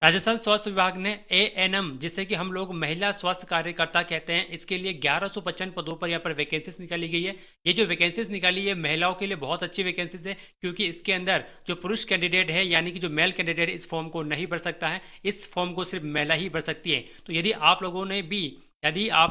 राजस्थान स्वास्थ्य विभाग ने एएनएम जिसे कि हम लोग महिला स्वास्थ्य कार्यकर्ता कहते हैं, इसके लिए 1155 पदों पर यहाँ पर वैकेंसीज निकाली गई है। ये जो वैकेंसीज निकाली है महिलाओं के लिए बहुत अच्छी वैकेंसीज है, क्योंकि इसके अंदर जो पुरुष कैंडिडेट है यानी कि जो मेल कैंडिडेट इस फॉर्म को नहीं भर सकता है, इस फॉर्म को सिर्फ महिला ही भर सकती है। तो यदि आप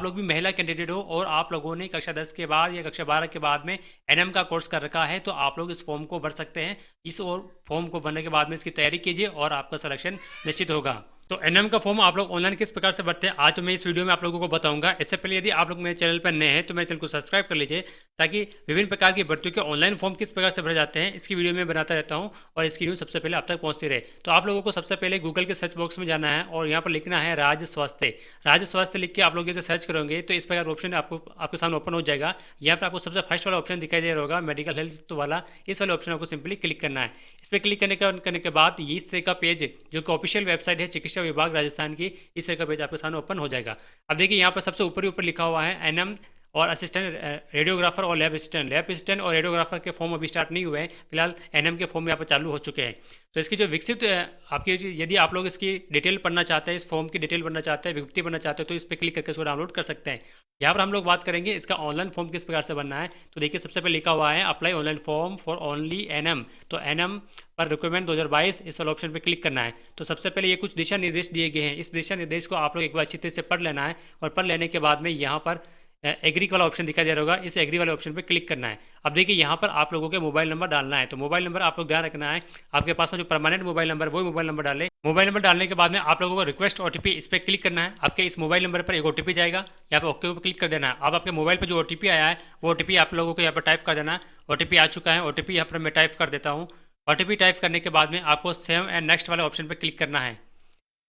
लोग भी महिला कैंडिडेट हो और आप लोगों ने कक्षा 10 के बाद या कक्षा 12 के बाद में एनएम का कोर्स कर रखा है, तो आप लोग इस फॉर्म को भर सकते हैं। इस और फॉर्म को भरने के बाद में इसकी तैयारी कीजिए और आपका सिलेक्शन निश्चित होगा। तो एनएम का फॉर्म आप लोग ऑनलाइन किस प्रकार से भरते हैं, आज मैं इस वीडियो में आप लोगों को बताऊंगा। इससे पहले यदि आप लोग मेरे चैनल पर नए हैं तो मेरे चैनल को सब्सक्राइब कर लीजिए, ताकि विभिन्न प्रकार की भर्तियों के ऑनलाइन फॉर्म किस प्रकार से भरे जाते हैं इसकी वीडियो में बनाता रहता हूं और इसकी न्यूज़ सबसे पहले आप तक पहुंचती रहे। तो आप लोगों को सबसे पहले गूगल के सर्च बॉक्स में जाना है और यहाँ पर लिखना है राज्य स्वास्थ्य। राज्य स्वास्थ्य लिख के आप लोग इसे सर्च करोगे तो इस प्रकार ऑप्शन आपके सामने ओपन हो जाएगा। यहाँ पर आपको सबसे फर्स्ट वाला ऑप्शन दिखाई दे रहा होगा, मेडिकल हेल्थ वाला। इस वाले ऑप्शन आपको सिंपली क्लिक करना है। इस पर क्लिक करने के बाद इस तरह का पेज, जो कि ऑफिशियल वेबसाइट है चिकित्सा विभाग राजस्थान की, इस तरह का पेज आपके सामने ओपन हो जाएगा। अब देखिए यहाँ पर सबसे ऊपर लिखा हुआ है एनएम और असिस्टेंट रेडियोग्राफर और लैब असिस्टेंट और रेडियोग्राफर के फॉर्म अभी स्टार्ट नहीं हुए हैं। फिलहाल एनएम के फॉर्म यहाँ पर चालू हो चुके हैं। तो इसकी जो विकसित आपकी, यदि आप लोग इसकी डिटेल पढ़ना चाहते हैं, इस फॉर्म की डिटेल पढ़ना चाहते हैं, विज्ञप्ति पढ़ना चाहते हैं, तो इस पर क्लिक करके इसको डाउनलोड कर सकते हैं। यहाँ पर हम लोग बात करेंगे इसका ऑनलाइन फॉर्म किस प्रकार से बनना है। तो देखिए सबसे पहले लिखा हुआ है apply online form for only ANM. तो एनएम पर रिक्वायरमेंट 2022 इस वाले ऑप्शन पर क्लिक करना है। तो सबसे पहले ये कुछ दिशा निर्देश दिए गए हैं, इस दिशा निर्देश को आप लोग एक बार अच्छी तरह से पढ़ लेना है और पढ़ लेने के बाद में यहाँ पर एग्री वाला ऑप्शन दिखाई दे रहा होगा, इस एग्री वाले ऑप्शन पे क्लिक करना है। अब देखिए यहाँ पर आप लोगों के मोबाइल नंबर डालना है। तो मोबाइल नंबर आप लोग ध्यान रखना है, आपके पास में जो परमानेंट मोबाइल नंबर वही मोबाइल नंबर डालें। मोबाइल नंबर डालने के बाद में आप लोगों को रिक्वेस्ट ओटीपी इस पर क्लिक करना है। आपके इस मोबाइल नंबर पर एक ओटीपी जाएगा, यहाँ पर ओके पर क्लिक कर देना है। अब आपके मोबाइल पर जो ओटीपी आया है वो ओटीपी आप लोगों को यहाँ पर टाइप कर देना है। ओटीपी आ चुका है, ओटीपी यहाँ पर मैं टाइप कर देता हूँ। ओटीपी टाइप करने के बाद में आपको सेव एंड नेक्स्ट वाले ऑप्शन पर क्लिक करना है।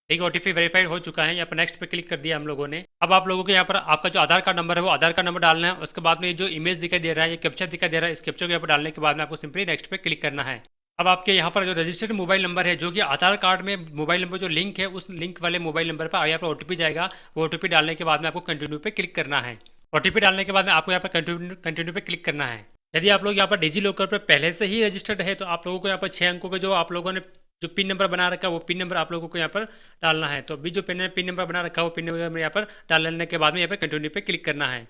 ठीक है, ओटीपी वेरीफाइड हो चुका है, यहाँ पर नेक्स्ट पे क्लिक कर दिया हम लोगों ने। अब आप लोगों को यहाँ पर आपका जो आधार कार्ड नंबर है वो आधार कार्ड नंबर डालना है। उसके बाद में ये जो इमेज दिखाई दे रहा है, ये कैप्चर दिखाई दे रहा है, इस कैप्चर को यहाँ पर डालने के बाद में आपको सिंपली नेक्स्ट पे क्लिक करना है। अब आपके यहाँ पर जो रजिस्टर्ड मोबाइल नंबर है, जो कि आधार कार्ड में मोबाइल नंबर जो लिंक है, उस लिंक वाले मोबाइल नंबर पर यहाँ पर ओटीपी जाएगा। वो ओटीपी डालने के बाद में आपको कंटिन्यू पे क्लिक करना है। ओटीपी डालने के बाद में आपको यहाँ पर कंटिन्यू पे क्लिक करना है। यदि आप लोग यहाँ पर डिजी लॉकर पर पहले से ही रजिस्टर्ड है तो आप लोगों को यहाँ पर 6 अंकों का जो आप लोगों ने जो पिन नंबर बना रखा है वो पिन नंबर आप लोगों को यहाँ पर डालना है। तो अभी जो पिन नंबर बना रखा है वो पिन नंबर यहाँ पर डालने के बाद में यहाँ पर कंटिन्यू पे क्लिक करना है।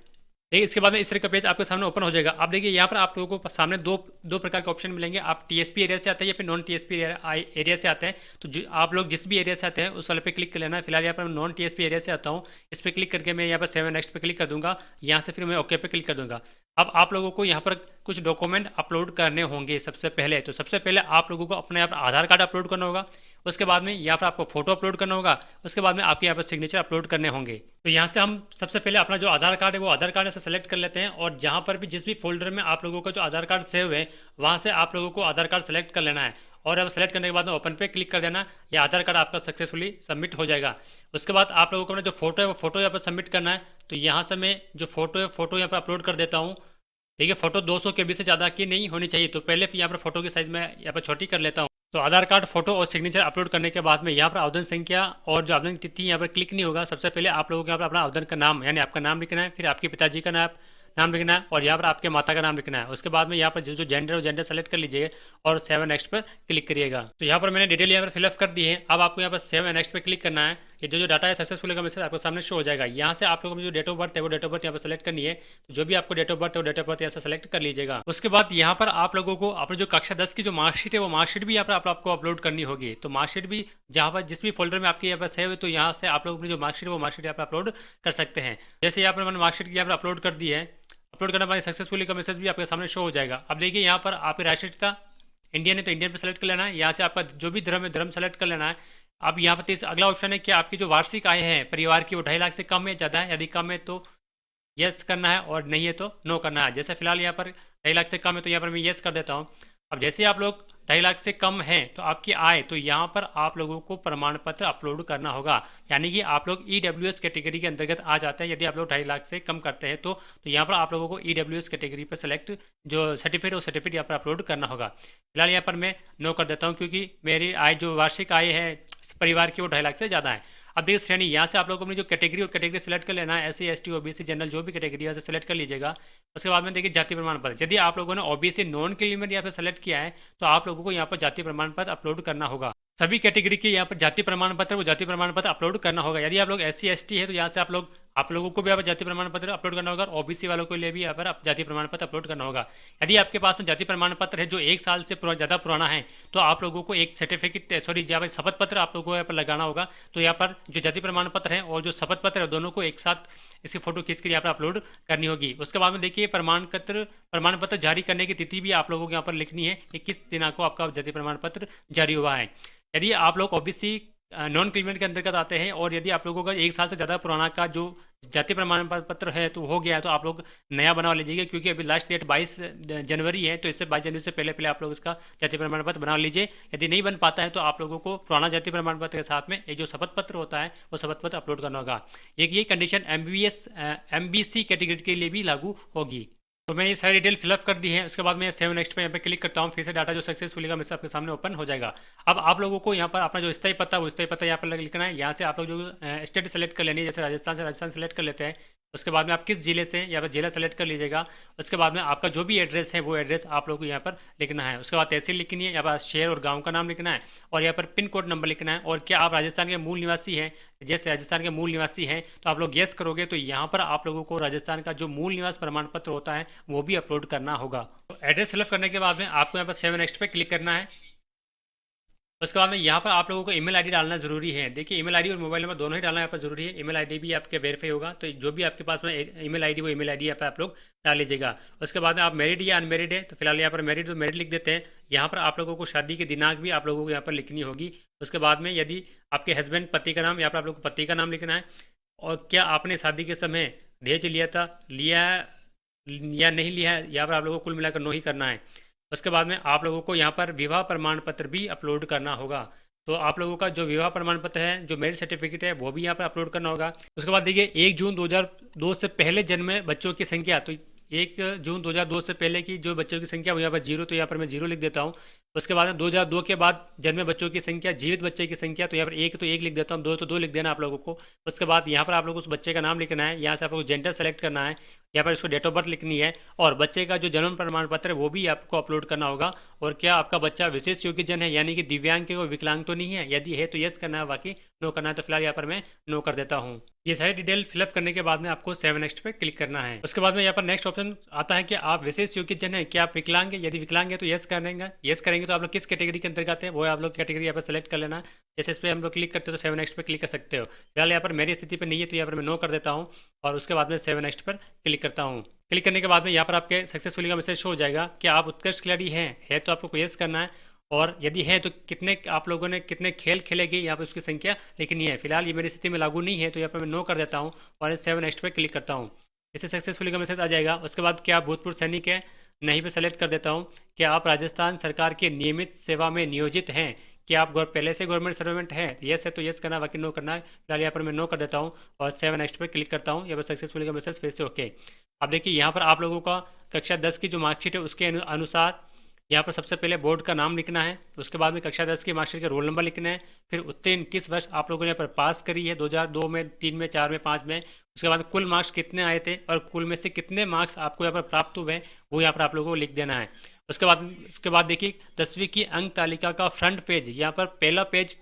ठीक, इसके बाद में इस तरह का पेज आपके सामने ओपन हो जाएगा। अब देखिए यहाँ पर आप लोगों को सामने दो प्रकार के ऑप्शन मिलेंगे। आप टीएसपी एरिया से आते हैं या फिर नॉन टीएसपी एरिया से आते हैं। तो आप लोग जिस भी एरिया से आते हैं उस वाले पे क्लिक कर लेना है। फिलहाल यहाँ पर मैं नॉन टीएसपी एरिया से आता हूँ, इस पर क्लिक करके मैं यहाँ पर सेव नेक्स्ट पे क्लिक कर दूंगा। यहाँ से फिर मैं ओके पे क्लिक कर दूंगा। अब आप लोगों को यहाँ पर कुछ डॉक्यूमेंट अपलोड करने होंगे। सबसे पहले आप लोगों को अपने यहाँ पर आधार कार्ड अपलोड करना होगा। उसके बाद में यहाँ पर आपको फोटो अपलोड करना होगा। उसके बाद में आपके यहाँ पर सिग्नेचर अपलोड करने होंगे। तो यहाँ से हम सबसे पहले अपना जो आधार कार्ड है वो आधार कार्ड से सेलेक्ट कर लेते हैं और जहाँ पर भी जिस भी फोल्डर में आप लोगों का जो आधार कार्ड सेव है वहाँ से आप लोगों को आधार कार्ड सेलेक्ट कर लेना है। और अब सेलेक्ट करने के बाद में ओपन पे क्लिक कर देना, या आधार कार्ड आपका सक्सेसफुली सबमिट हो जाएगा। उसके बाद आप लोगों को अपना जो फोटो है वो फोटो यहाँ पर सबमिट करना है। तो यहाँ से मैं जो फोटो है फोटो यहाँ पर अपलोड कर देता हूँ। ठीक है, फोटो 200 KB से ज़्यादा की नहीं होनी चाहिए। तो पहले यहाँ पर फोटो की साइज़ में यहाँ पर छोटी कर लेता हूँ। तो आधार कार्ड, फोटो और सिग्नेचर अपलोड करने के बाद में यहाँ पर आवेदन संख्या और जो आवेदन तिथि यहाँ पर क्लिक नहीं होगा। सबसे पहले आप लोगों को यहाँ पर अपना आवेदन का नाम यानी आपका नाम लिखना है, फिर आपके पिताजी का नाम लिखना है और यहाँ पर आपके माता का नाम लिखना है। उसके बाद में यहाँ पर जो जेंडर जेंडर सेलेक्ट कर लीजिएगा और सेव नेक्स्ट पर क्लिक करिएगा। तो यहाँ पर मैंने डिटेल यहाँ पर फिलअप कर दी है। अब आपको यहाँ पर सेव नेक्स्ट पे क्लिक करना है। ये जो डाटा है सक्सेसफुल का मैसेज आपको सामने शो हो जाएगा। यहाँ से आप लोगों को जो डेट ऑफ बर्थ है वो डेट ऑफ बर्थ यहाँ पर सेलेक्ट करनी है। तो जो भी आपको डेट ऑफ बर्थ है वो डेट ऑफ बर्थ यहाँ से सेलेक्ट कर लीजिएगा। उसके बाद यहाँ पर आप लोगों को अपने जो कक्षा 10 की जो मार्कशीट है वो मार्कशीट भी यहाँ पर आपको अपलोड करनी होगी। तो मार्कशीट भी जहाँ पर जिस भी फोल्डर में आपके यहाँ पर सेव है तो यहाँ से आप लोग अपनी जो मार्कशीट है वो मार्कशीट यहाँ पर अपलोड कर सकते हैं। जैसे यहाँ पर मैंने मार्कशीट यहाँ पर अपलोड कर दी है। अपलोड करने बाद सक्सेसफुली का मैसेज भी आपके सामने शो हो जाएगा। अब देखिए यहाँ पर आपकी राष्ट्रीयता इंडियन है तो इंडियन पे सेलेक्ट कर लेना है। यहाँ से आपका जो भी धर्म है धर्म सेलेक्ट कर लेना है। अब यहाँ पर अगला ऑप्शन है कि आपकी जो वार्षिक आय है परिवार की वो 2.5 लाख से कम है ज़्यादा है। यदि कम है तो यस करना है और नहीं है तो नो करना है। जैसे फिलहाल यहाँ पर 2.5 लाख से कम है तो यहाँ पर मैं यस कर देता हूँ। अब जैसे आप लोग 2.5 लाख से कम है तो आपकी आय, तो यहाँ पर आप लोगों को प्रमाण पत्र अपलोड करना होगा। यानी कि आप लोग ईडब्ल्यूएस कैटेगरी के अंतर्गत आ जाते हैं यदि आप लोग 2.5 लाख से कम करते हैं तो यहाँ पर आप लोगों को ईडब्ल्यूएस कैटेगरी पर सेलेक्ट जो सर्टिफिकेट है वो सर्टिफिकेट यहाँ पर अपलोड करना होगा। फिलहाल यहाँ पर मैं नो कर देता हूँ क्योंकि मेरी आय जो वार्षिक आय है परिवार की वो 2.5 लाख से ज़्यादा है। अब देखिए श्रेणी, यहाँ से आप लोगों को अपनी जो कैटेगरी सेलेक्ट कर लेना है। SC ST OBC जनरल जो भी कैटेगरी है सेलेक्ट कर लीजिएगा। उसके बाद में देखिए जाति प्रमाण पत्र, यदि आप लोगों ने OBC नॉन क्रीमिनल यहाँ पे सेलेक्ट किया है तो आप लोगों को यहाँ पर जाति प्रमाण पत्र अपलोड करना होगा। सभी कैटेगरी के यहाँ पर जाति प्रमाण पत्र, वो जाति प्रमाण पत्र अपलोड करना होगा। यदि आप लोग SC ST है तो यहाँ से आप लोगों को भी यहाँ पर जाति प्रमाण पत्र अपलोड करना होगा, और OBC वालों के लिए भी यहाँ पर जाति प्रमाण पत्र अपलोड करना होगा। यदि आपके पास में जाति प्रमाण पत्र है जो 1 साल से ज़्यादा पुराना है, तो आप लोगों को एक सर्टिफिकेट यहाँ पर शपथ पत्र आप लोगों को यहाँ पर लगाना होगा। तो यहाँ पर जो जाति प्रमाण पत्र है और जो शपथ पत्र है, दोनों को एक साथ इसकी फोटो खींच कर यहाँ पर अपलोड करनी होगी। उसके बाद में देखिए प्रमाण पत्र जारी करने की तिथि भी आप लोगों को यहाँ पर लिखनी है कि किस दिनांक को आपका जाति प्रमाण पत्र जारी हुआ है। यदि आप लोग OBC नॉन क्रिमिनल के अंतर्गत आते हैं, और यदि आप लोगों का 1 साल से ज़्यादा पुराना का जो जाति प्रमाण पत्र है तो हो गया है, तो आप लोग नया बनवा लीजिएगा, क्योंकि अभी लास्ट डेट 22 जनवरी है। तो इससे 22 जनवरी से पहले आप लोग इसका जाति प्रमाण पत्र बना लीजिए। यदि नहीं बन पाता है तो आप लोगों को पुराना जाति प्रमाण पत्र के साथ में एक जो शपथ पत्र होता है वो शपथ पत्र अपलोड करना होगा। ये कंडीशन MBC कैटेगरी के लिए भी लागू होगी। तो मैं ये सारी डिटेल फिलअप कर दी है। उसके बाद मैं सेव नेक्स्ट पे यहाँ पे क्लिक करता हूँ, फिर से डाटा जो सक्सेसफुली का मैसेज आपके सामने ओपन हो जाएगा। अब आप लोगों को यहाँ पर अपना जो स्थायी पता वो स्थायी पता यहाँ पर लिखना है। यहाँ से आप लोग जो स्टेट सेलेक्ट कर लेनी है, जैसे राजस्थान से राजस्थान सेलेक्ट कर लेते हैं। उसके बाद में आप किस जिले से यहाँ पर जिला सेलेक्ट कर लीजिएगा। उसके बाद में आपका जो भी एड्रेस है वो एड्रेस आप लोग को यहाँ पर लिखना है। उसके बाद तहसील लिखनी है, यहाँ पर शहर और गाँव का नाम लिखना है, और यहाँ पर पिन कोड नंबर लिखना है। और क्या आप राजस्थान के मूल निवासी हैं? जैसे राजस्थान के मूल निवासी हैं तो आप लोग येस करोगे, तो यहाँ पर आप लोगों को राजस्थान का जो मूल निवास प्रमाण पत्र होता है वो भी अपलोड करना होगा। तो एड्रेस सेलेक्ट करने के बाद में आपको यहाँ पर सेव नेक्स्ट पे क्लिक करना है। उसके बाद में यहाँ पर आप लोगों को ईमेल आईडी डालना जरूरी है। देखिए ईमेल आईडी और मोबाइल नंबर दोनों ही डालना यहाँ पर जरूरी है। ईमेल आईडी भी आपके वेरीफाई होगा, तो जो भी आपके पास में ईमेल आईडी वो ईमेल आईडी यहाँ पर आप लोग डाल लीजिएगा। उसके बाद में आप मैरिड या अनमेरिड है, तो फिलहाल यहाँ पर मैरिड तो मैरिड लिख देते हैं। यहाँ पर आप लोगों को शादी की दिनांक भी आप लोगों को यहाँ पर लिखनी होगी। उसके बाद में यदि आपके हस्बैंड पति का नाम, यहाँ पर आप लोग को पति का नाम लिखना है। और क्या आपने शादी के समय दहेज लिया या नहीं लिया है, यहाँ पर आप लोगों को कुल मिलाकर नो ही करना है। उसके बाद में आप लोगों को यहाँ पर विवाह प्रमाण पत्र भी अपलोड करना होगा। तो आप लोगों का जो विवाह प्रमाण पत्र है, जो मैरिज सर्टिफिकेट है, वो भी यहाँ पर अपलोड करना होगा। उसके बाद देखिए 1 जून 2002 से पहले जन्मे बच्चों की संख्या, तो 1 जून 2002 से पहले की जो बच्चों की संख्या वो यहाँ पर 0, तो यहाँ पर मैं 0 लिख देता हूँ। उसके बाद में 2002 के बाद जन्मे बच्चों की संख्या, जीवित बच्चे की संख्या, तो यहाँ पर 1 तो 1 लिख देता हूँ, 2 तो 2 लिख देना आप लोगों को। उसके बाद यहाँ पर आप लोग उस बच्चे का नाम लिखना है। यहाँ से आप लोग जेंडर सेलेक्ट करना है, यहाँ पर इसको डेट ऑफ बर्थ लिखनी है, और बच्चे का जो जन्म प्रमाण पत्र है वो भी आपको अपलोड करना होगा। और क्या आपका बच्चा विशेष योग्यजन है, यानी कि दिव्यांग के, वो विकलांग तो नहीं है? यदि है तो यस करना है, बाकी नो करना है। तो फिलहाल यहाँ पर मैं नो कर देता हूँ। ये सारी डिटेल फिलअप करने के बाद में आपको सेव नेक्स्ट पे क्लिक करना है। उसके बाद में यहाँ पर नेक्स्ट ऑप्शन आता है कि आप विशेष योग्यजन है, क्या आप विकलांग है? यदि विकलांग है तो यस करेंगे। यस करेंगे तो आप लोग किस कैटेगरी के अंतर्गत है वो आप लोग कैटेगरी यहाँ पर सेलेक्ट कर लेना। जैसे इस पर हम लोग क्लिक करते हो तो सेव नेक्स्ट पे क्लिक कर सकते हो। फिलहाल यहाँ पर मेरी स्थिति पर नहीं है, तो यहाँ पर मैं नो कर देता हूँ, और उसके बाद में सेव नेक्स्ट पर क्लिक करता हूँ। क्लिक करने के बाद में यहाँ पर आपके सक्सेसफुली का मैसेज शो हो जाएगा कि आप उत्कृष्ट खिलाड़ी है तो आपको यस करना है, और यदि है तो कितने आप लोगों ने कितने खेल खेलेंगे यहाँ पर उसकी संख्या लिखनी है। फिलहाल ये मेरी स्थिति में लागू नहीं है, तो यहाँ पर मैं नो कर देता हूँ और सेव नेक्स्ट पे क्लिक करता हूँ। इससे सक्सेसफुली का मैसेज आ जाएगा। उसके बाद क्या आप भूतपूर्व सैनिक है? नहीं पे सेलेक्ट कर देता हूँ। क्या आप राजस्थान सरकार के नियमित सेवा में नियोजित हैं? क्या आप पहले से गवर्नमेंट सर्वेंट है? यस है तो यस करना है, बाकी नो करना है। फिलहाल यहाँ पर मैं नो कर देता हूँ और सेव नेक्स्ट पे क्लिक करता हूँ। यहाँ पर सक्सेसफुली का मैसेज फिर से ओके। अब देखिए यहाँ पर आप लोगों का कक्षा 10 की जो मार्कशीट है उसके अनुसार यहाँ पर सबसे पहले बोर्ड का नाम लिखना है। उसके बाद में कक्षा 10 की मार्कशीट का रोल नंबर लिखना है। फिर उत्तीर्ण किस वर्ष आप लोगों ने यहाँ पर पास करी है, 2002 में, 3 में, 4 में, 5 में। उसके बाद कुल मार्क्स कितने आए थे और कुल में से कितने मार्क्स आपको यहाँ पर प्राप्त हुए वो यहाँ पर आप लोगों को लिख देना है। उसके बाद देखिए 10वीं की अंक तालिका का फ्रंट पेज, यहाँ पर पहला पेज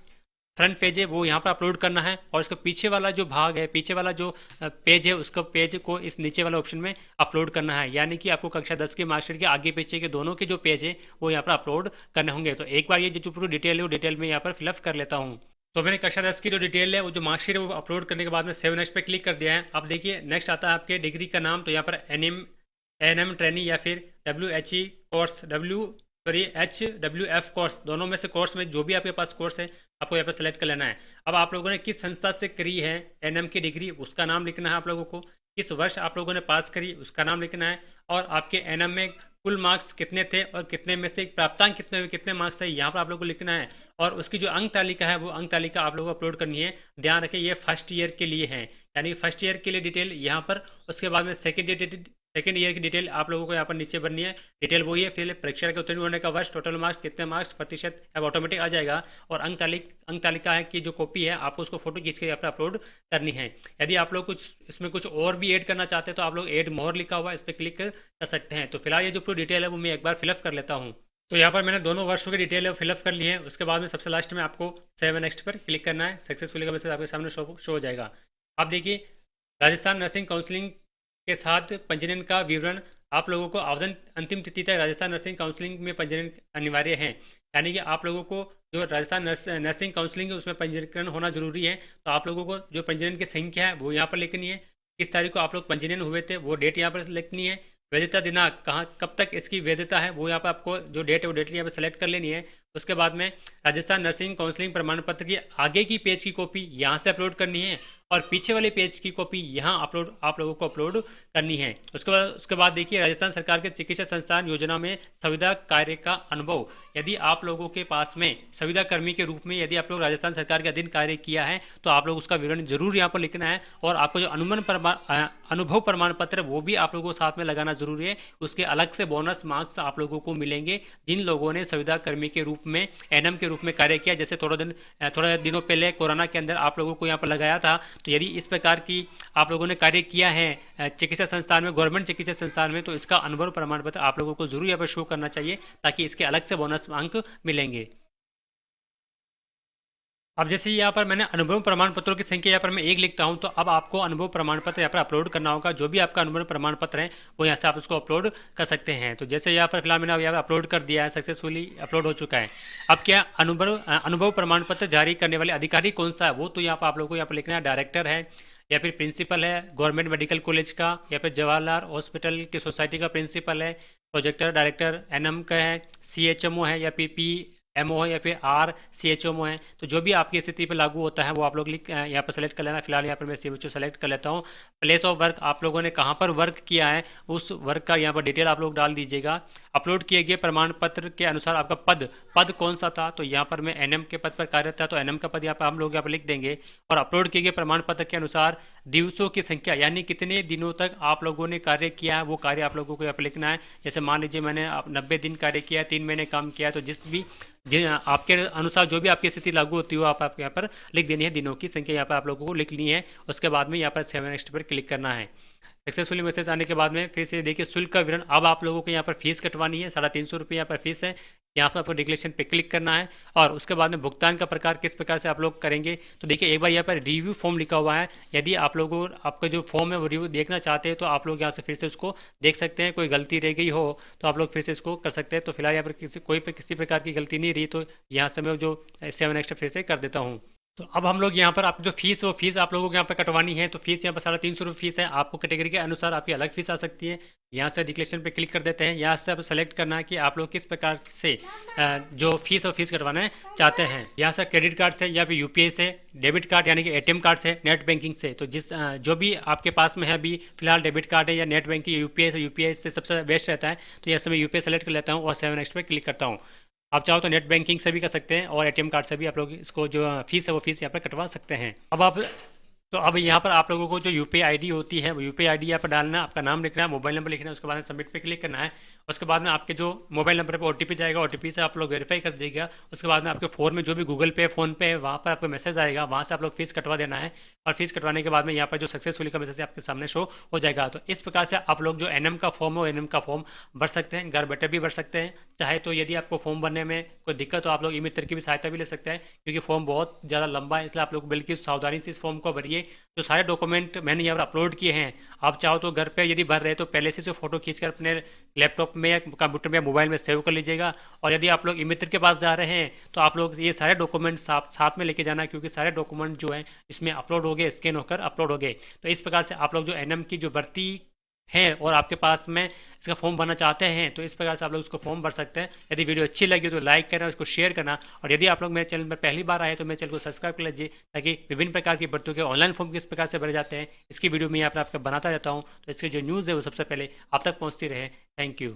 फ्रंट पेज है वो यहाँ पर अपलोड करना है, और इसका पीछे वाला जो भाग है, पीछे वाला जो पेज है, उसका पेज को इस नीचे वाले ऑप्शन में अपलोड करना है। यानी कि आपको कक्षा 10 के मार्कशीट के आगे पीछे के दोनों के जो पेज है वो यहाँ पर अपलोड करने होंगे। तो एक बार ये जो पूरी डिटेल है वो डिटेल में यहाँ पर फिलअप कर लेता हूँ। तो मैंने कक्षा 10 की जो डिटेल है वो जो मार्कशीट है वो अपलोड करने के बाद में सेव नेक्स्ट पे क्लिक कर दिया है। अब देखिए नेक्स्ट आता है आपके डिग्री का नाम, तो यहाँ पर NM ट्रेनिंग या फिर WHE कोर्स HWF कोर्स, दोनों में से कोर्स में जो भी आपके पास कोर्स है आपको यहाँ पर सेलेक्ट कर लेना है। अब आप लोगों ने किस संस्था से करी है NM की डिग्री उसका नाम लिखना है आप लोगों को। किस वर्ष आप लोगों ने पास करी उसका नाम लिखना है, और आपके NM में कुल मार्क्स कितने थे और कितने में से प्राप्तांक कितने हुए, कितने मार्क्स है, यहाँ पर आप लोगों को लिखना है। और उसकी जो अंक तालिका है वो अंक तालिका आप लोगों को अपलोड करनी है। ध्यान रखें ये फर्स्ट ईयर के लिए है, यानी फर्स्ट ईयर के लिए डिटेल यहाँ पर। उसके बाद में सेकेंड ईयर की डिटेल आप लोगों को यहाँ पर नीचे भरनी है। डिटेल वही है, फिर परीक्षा के उत्तीर्ण होने का वर्ष, टोटल मार्क्स, कितने मार्क्स, प्रतिशत, अब ऑटोमेटिक आ जाएगा। और अंक तालिका है कि जो कॉपी है आपको उसको फोटो खींच के यहाँ पर अपलोड करनी है। यदि आप लोग इसमें कुछ और भी ऐड करना चाहते हैं तो आप लोग ऐड मोहर लिखा हुआ है, इस पर क्लिक कर सकते हैं। तो फिलहाल ये जो पूरी डिटेल है वो मैं एक बार फिलअप कर लेता हूँ। तो यहाँ पर मैंने दोनों वर्षों की डिटेल फिलअप कर ली है। उसके बाद में सबसे लास्ट में आपको सेव नेक्स्ट पर क्लिक करना है। सक्सेसफुली का मैसेज आपके सामने शो हो जाएगा। आप देखिए, राजस्थान नर्सिंग काउंसलिंग के साथ पंजीयन का विवरण। आप लोगों को आवेदन अंतिम तिथि तक राजस्थान नर्सिंग काउंसलिंग में पंजीयन अनिवार्य है। यानी कि आप लोगों को जो राजस्थान नर्सिंग काउंसलिंग है उसमें पंजीकरण होना जरूरी है। तो आप लोगों को जो पंजीयन की संख्या है वो यहाँ पर लिखनी है। किस तारीख को आप लोग पंजीयन हुए थे वो डेट यहाँ पर लिखनी है। वैधता दिनांक, कहाँ कब तक इसकी वैधता है वो यहाँ पर आपको जो डेट है वो डेट यहाँ पर सेलेक्ट कर लेनी है। उसके बाद में राजस्थान नर्सिंग काउंसलिंग प्रमाण पत्र की आगे की पेज की कॉपी यहाँ से अपलोड करनी है और पीछे वाले पेज की कॉपी यहाँ आप लोगों को अपलोड करनी है। उसके बाद देखिए, राजस्थान सरकार के चिकित्सा संस्थान योजना में संविदा कार्य का अनुभव। यदि आप लोगों के पास में संविदा कर्मी के रूप में यदि आप लोग राजस्थान सरकार के अधीन कार्य किया है तो आप लोग उसका विवरण जरूर यहाँ पर लिखना है। और आपको जो अनुभव प्रमाण पत्र वो भी आप लोगों को साथ में लगाना जरूरी है। उसके अलग से बोनस मार्क्स आप लोगों को मिलेंगे जिन लोगों ने संविदा कर्मी के रूप में एनएम के रूप में कार्य किया। जैसे थोड़ा दिनों पहले कोरोना के अंदर आप लोगों को यहाँ पर लगाया था। तो यदि इस प्रकार की आप लोगों ने कार्य किया है चिकित्सा संस्थान में, गवर्नमेंट चिकित्सा संस्थान में, तो इसका अनुभव प्रमाण पत्र आप लोगों को जरूर यहाँ पर शो करना चाहिए ताकि इसके अलग से बोनस अंक मिलेंगे। अब जैसे यहाँ पर मैंने अनुभव प्रमाण पत्रों की संख्या यहाँ पर मैं 1 लिखता हूँ, तो अब आपको अनुभव प्रमाण पत्र यहाँ पर अपलोड करना होगा। जो भी आपका अनुभव प्रमाण पत्र है वो यहाँ से आप उसको अपलोड कर सकते हैं। तो जैसे यहाँ पर फिलहाल मैंने यहाँ पर अपलोड कर दिया है, सक्सेसफुली अपलोड हो चुका है। अब क्या अनुभव प्रमाण पत्र जारी करने वाले अधिकारी कौन सा है वो तो यहाँ पर आप लोगों को यहाँ पर लिखना है। डायरेक्टर है या फिर प्रिंसिपल है गवर्नमेंट मेडिकल कॉलेज का, या फिर जवाहरलाल हॉस्पिटल की सोसाइटी का प्रिंसिपल है, प्रोजेक्टर डायरेक्टर एनएम का है, सीएचएमओ है या PPMO है या फिर RCHMO है। तो जो भी आपकी स्थिति पर लागू होता है वो आप लोग यहाँ पर सेलेक्ट कर लेना। फिलहाल यहाँ पर मैं CHO सेलेक्ट कर लेता हूँ। प्लेस ऑफ वर्क, आप लोगों ने कहाँ पर वर्क किया है उस वर्क का यहाँ पर डिटेल आप लोग डाल दीजिएगा। अपलोड किए गए प्रमाण पत्र के अनुसार आपका पद कौन सा था, तो यहाँ पर मैं NM के पद पर कार्यरत था तो NM का पद यहाँ पर हम लोग यहाँ पर लिख देंगे। और अपलोड किए गए प्रमाण पत्र के अनुसार दिवसों की संख्या, यानी कितने दिनों तक आप लोगों ने कार्य किया है वो कार्य आप लोगों को यहाँ पर लिखना है। जैसे मान लीजिए मैंने 90 दिन कार्य किया है, 3 महीने काम किया है, तो जिन आपके अनुसार जो भी आपकी स्थिति लागू होती हो आप यहाँ पर लिख देनी है। दिनों की संख्या यहाँ पर आप लोगों को लिखनी है। उसके बाद में यहाँ पर सेव नेक्स्ट पर क्लिक करना है। सक्सेसफुली मैसेज आने के बाद में फिर से देखिए शुल्क का विवरण। अब आप लोगों को यहाँ पर फीस कटवानी है, 350 रुपये यहाँ पर फीस है। यहाँ पर आपको डिक्लेरेशन पे क्लिक करना है और उसके बाद में भुगतान का प्रकार किस प्रकार से आप लोग करेंगे। तो देखिए एक बार यहाँ पर रिव्यू फॉर्म लिखा हुआ है। यदि आप लोगों आपका जो फॉर्म है वो रिव्यू देखना चाहते हैं तो आप लोग यहाँ से फिर से उसको देख सकते हैं। कोई गलती रह गई हो तो आप लोग फिर से इसको कर सकते हैं। तो फिलहाल यहाँ पर किसी प्रकार की गलती नहीं रही, तो यहाँ से मैं जो 7 एक्स्ट्रा फिर से कर देता हूँ। तो अब हम लोग यहाँ पर आप जो फीस वो फीस आप लोगों को यहाँ पर कटवानी है। तो फीस यहाँ पर 350 रुपये फीस है। आपको कैटेगरी के अनुसार आपकी अलग फीस आ सकती है। यहाँ से डिक्लेरेशन पे क्लिक कर देते हैं। यहाँ से आप सेलेक्ट करना है कि आप लोग किस प्रकार से जो फीस और फीस कटवाना चाहते हैं। यहाँ से क्रेडिट कार्ड से या फिर UPI से, डेबिट कार्ड यानी कि ATM कार्ड से, नेट बैंकिंग से। तो जो भी आपके पास में है अभी फिलहाल डेबिट कार्ड है या नेट बैंकिंग UPI से सबसे बेस्ट रहता है। तो यहाँ से मैं UPI सेलेक्ट कर लेता हूँ और 7 नेक्स्ट पे क्लिक करता हूँ। आप चाहो तो नेट बैंकिंग से भी कर सकते हैं और ATM कार्ड से भी आप लोग इसको जो फीस है वो फीस यहाँ पर कटवा सकते हैं। अब यहाँ पर आप लोगों को जो UPI ID होती है वो UPI ID यहाँ पर डालना है, आपका नाम लिखना है, मोबाइल नंबर लिखना है, उसके बाद में सबमिट पे क्लिक करना है। उसके बाद में आपके जो मोबाइल नंबर पर OTP जाएगा, OTP से आप लोग वेरीफाई कर दीजिएगा। उसके बाद में आपके फ़ोन में जो भी गूगल पे, फ़ोन पे है वहाँ पर आपको मैसेज आएगा, वहाँ से आप लोग फीस कटवा देना है। और फीस कटवाने के बाद में यहाँ पर जो सक्सेसफुली का मैसेज आपके सामने शो हो जाएगा। तो इस प्रकार से आप लोग जो NM का फॉर्म है NM का फॉर्म भर सकते हैं, घर बैठे भी भर सकते हैं। चाहे तो यदि आपको फॉर्म भरने में कोई दिक्कत हो आप लोग ई-मित्र की भी सहायता भी ले सकते हैं, क्योंकि फॉर्म बहुत ज़्यादा लंबा है, इसलिए आप लोग बिल्कुल सावधानी से इस फॉर्म को भरिए। जो सारे डॉक्यूमेंट मैंने यहाँ पर अपलोड किए हैं, आप चाहो तो घर पे यदि भर रहे तो पहले से फ़ोटो खींचकर अपने लैपटॉप में या कंप्यूटर में या मोबाइल में सेव कर लीजिएगा। और यदि आप लोग ई-मित्र के पास जा रहे हैं तो आप लोग ये सारे डॉक्यूमेंट साथ में लेके जाना, क्योंकि सारे डॉक्यूमेंट जो है इसमें अपलोड हो गए, स्कैन होकर अपलोड हो गए। तो इस प्रकार से आप लोग जो NM की जो भर्ती है और आपके पास में इसका फॉर्म भरना चाहते हैं तो इस प्रकार से आप लोग उसको फॉर्म भर सकते हैं। यदि वीडियो अच्छी लगी तो लाइक करना, उसको शेयर करना। और यदि आप लोग मेरे चैनल पर पहली बार आए तो मेरे चैनल को सब्सक्राइब कर लीजिए, ताकि विभिन्न प्रकार की भर्तियों के ऑनलाइन फॉर्म किस प्रकार से भरे जाते हैं इसकी वीडियो मैं यहाँ पर आपको बनाता रहता हूँ। तो इसकी जो न्यूज़ है वो सबसे पहले आप तक पहुँचती रहे। Thank you.